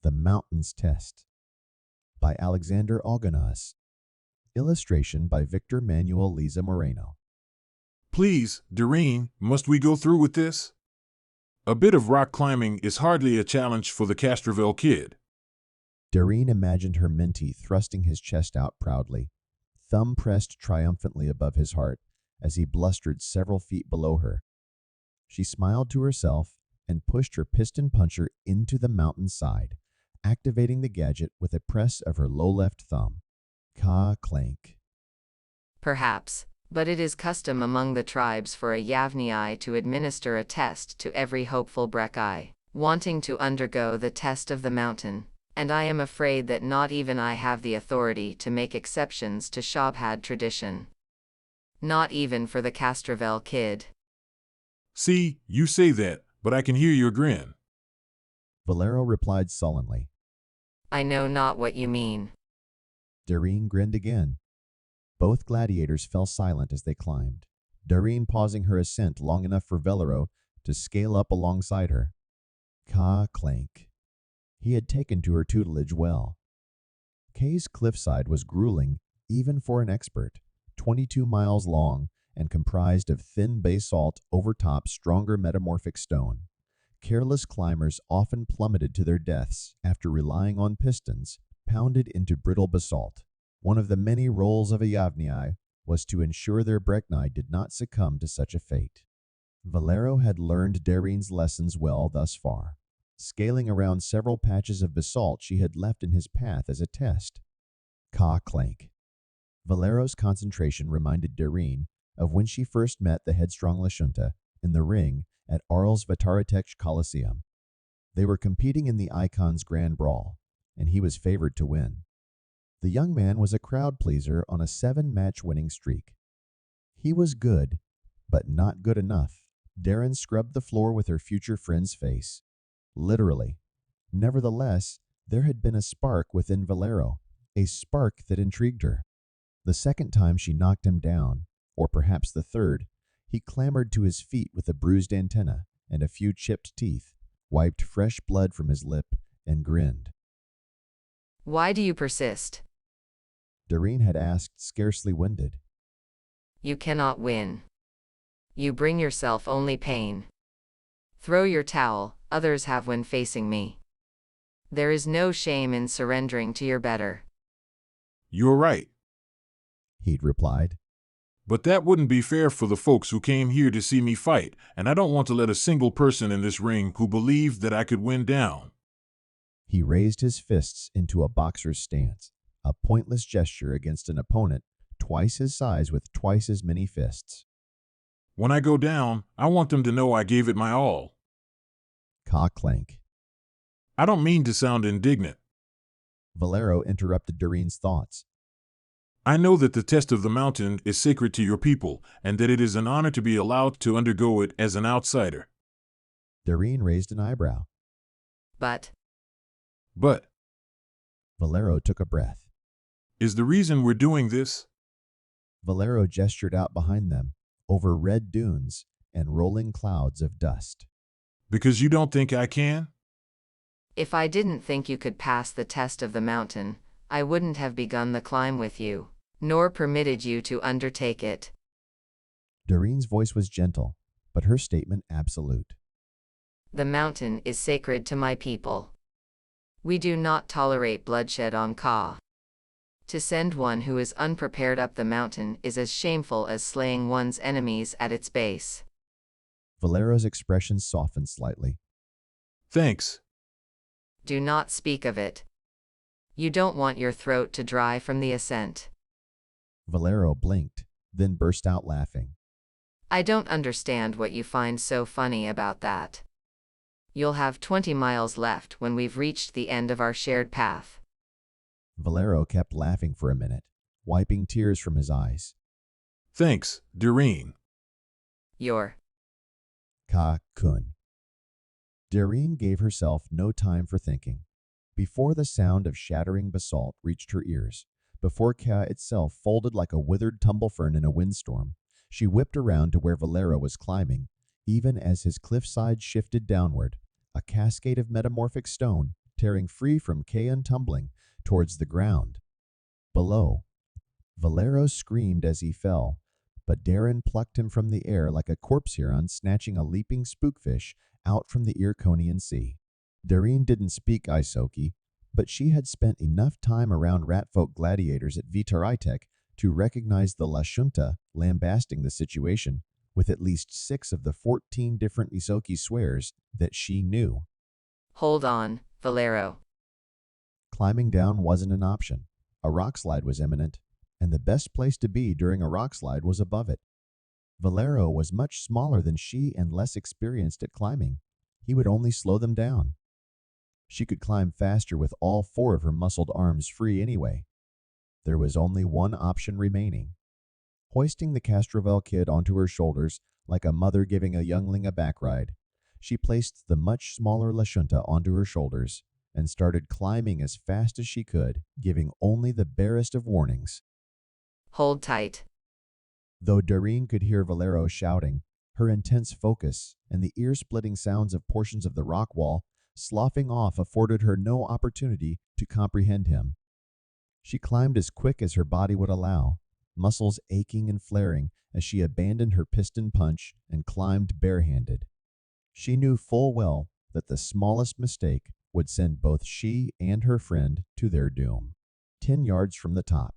The Mountains Test by Alexander Alganaz. Illustration by Victor Manuel Liza Moreno. Please, Doreen, must we go through with this? A bit of rock climbing is hardly a challenge for the Castroville kid. Doreen imagined her mentee thrusting his chest out proudly, thumb pressed triumphantly above his heart as he blustered several feet below her. She smiled to herself and pushed her piston puncher into the mountainside, activating the gadget with a press of her low left thumb. Ka-clank. Perhaps, but it is custom among the tribes for a Yavnii to administer a test to every hopeful Brekkai, wanting to undergo the test of the mountain, and I am afraid that not even I have the authority to make exceptions to Shabhad tradition. Not even for the Castroville kid. See, you say that, but I can hear your grin. Velloro replied sullenly. I know not what you mean. Doreen grinned again. Both gladiators fell silent as they climbed, Doreen pausing her ascent long enough for Velloro to scale up alongside her. Ka-clank. He had taken to her tutelage well. Kay's cliffside was grueling even for an expert, 22 miles long and comprised of thin basalt overtop stronger metamorphic stone. Careless climbers often plummeted to their deaths after relying on pistons pounded into brittle basalt. One of the many roles of a Yavnii was to ensure their Breknai did not succumb to such a fate. Velloro had learned Doreen's lessons well thus far, scaling around several patches of basalt she had left in his path as a test. Ka-clank. Velloro's concentration reminded Doreen of when she first met the headstrong lashunta in the ring at Arl's Vataratech Coliseum. They were competing in the Icon's Grand Brawl, and he was favored to win. The young man was a crowd pleaser on a 7-match winning streak. He was good, but not good enough. Darren scrubbed the floor with her future friend's face. Literally. Nevertheless, there had been a spark within Velloro, a spark that intrigued her. The second time she knocked him down, or perhaps the third, he clambered to his feet with a bruised antenna and a few chipped teeth, wiped fresh blood from his lip, and grinned. Why do you persist? Doreen had asked, scarcely winded. You cannot win. You bring yourself only pain. Throw your towel, others have when facing me. There is no shame in surrendering to your better. You're right. He'd replied. But that wouldn't be fair for the folks who came here to see me fight, and I don't want to let a single person in this ring who believed that I could win down. He raised his fists into a boxer's stance, a pointless gesture against an opponent twice his size with twice as many fists. When I go down, I want them to know I gave it my all. Ka-clank. I don't mean to sound indignant. Velloro interrupted Doreen's thoughts. I know that the test of the mountain is sacred to your people, and that it is an honor to be allowed to undergo it as an outsider. Doreen raised an eyebrow. But Velloro took a breath. Is the reason we're doing this? Velloro gestured out behind them, over red dunes and rolling clouds of dust. Because you don't think I can? If I didn't think you could pass the test of the mountain, I wouldn't have begun the climb with you, nor permitted you to undertake it. Doreen's voice was gentle, but her statement absolute. The mountain is sacred to my people. We do not tolerate bloodshed on Ka. To send one who is unprepared up the mountain is as shameful as slaying one's enemies at its base. Velloro's expression softened slightly. Thanks. Do not speak of it. You don't want your throat to dry from the ascent. Velloro blinked, then burst out laughing. I don't understand what you find so funny about that. You'll have 20 miles left when we've reached the end of our shared path. Velloro kept laughing for a minute, wiping tears from his eyes. Thanks, Doreen. You're Ka-kun. Doreen gave herself no time for thinking. Before the sound of shattering basalt reached her ears, before Ka itself folded like a withered tumble fern in a windstorm, she whipped around to where Velloro was climbing, even as his cliffside shifted downward, a cascade of metamorphic stone tearing free from Kay and tumbling towards the ground. Below, Velloro screamed as he fell, but Darren plucked him from the air like a corpse heron snatching a leaping spookfish out from the Irkonian Sea. Doreen didn't speak Isoki, but she had spent enough time around ratfolk gladiators at Vitaritek to recognize the lashunta lambasting the situation with at least 6 of the 14 different Isoki swears that she knew. Hold on, Velloro. Climbing down wasn't an option. A rock slide was imminent, and the best place to be during a rock slide was above it. Velloro was much smaller than she and less experienced at climbing. He would only slow them down. She could climb faster with all 4 of her muscled arms free anyway. There was only one option remaining. Hoisting the Castrovel kid onto her shoulders like a mother giving a youngling a back ride, she placed the much smaller lashunta onto her shoulders and started climbing as fast as she could, giving only the barest of warnings. Hold tight. Though Doreen could hear Velloro shouting, her intense focus and the ear-splitting sounds of portions of the rock wall sloughing off afforded her no opportunity to comprehend him. She climbed as quick as her body would allow, muscles aching and flaring as she abandoned her piston punch and climbed barehanded. She knew full well that the smallest mistake would send both she and her friend to their doom. 10 yards from the top.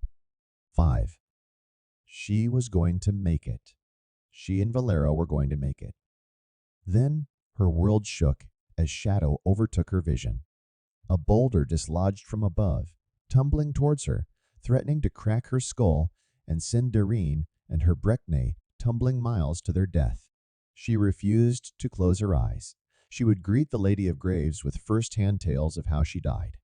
5. She was going to make it. She and Velloro were going to make it. Then her world shook as shadow overtook her vision. A boulder dislodged from above, tumbling towards her, threatening to crack her skull and send Doreen and her Breckney tumbling miles to their death. She refused to close her eyes. She would greet the Lady of Graves with first-hand tales of how she died.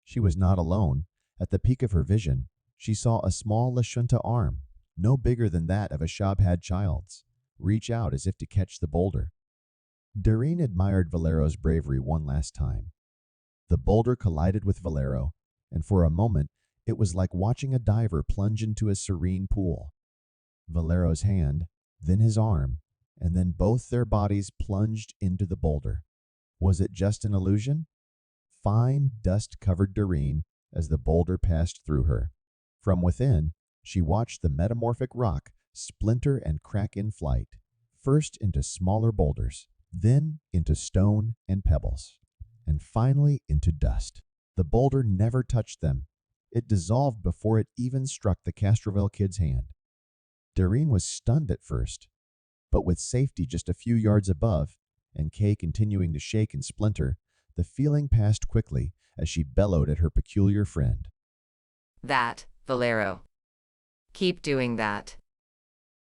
She was not alone. At the peak of her vision, she saw a small lashunta arm, no bigger than that of a Shabhad child's, reach out as if to catch the boulder. Doreen admired Velloro's bravery one last time. The boulder collided with Velloro, and for a moment it was like watching a diver plunge into a serene pool. Velloro's hand, then his arm, and then both their bodies plunged into the boulder. Was it just an illusion? Fine dust covered Doreen as the boulder passed through her. From within, she watched the metamorphic rock splinter and crack in flight, first into smaller boulders, then into stone and pebbles, and finally into dust. The boulder never touched them. It dissolved before it even struck the Castrovel kid's hand. Doreen was stunned at first, but with safety just a few yards above, and Kay continuing to shake and splinter, the feeling passed quickly as she bellowed at her peculiar friend. That, Velloro. Keep doing that.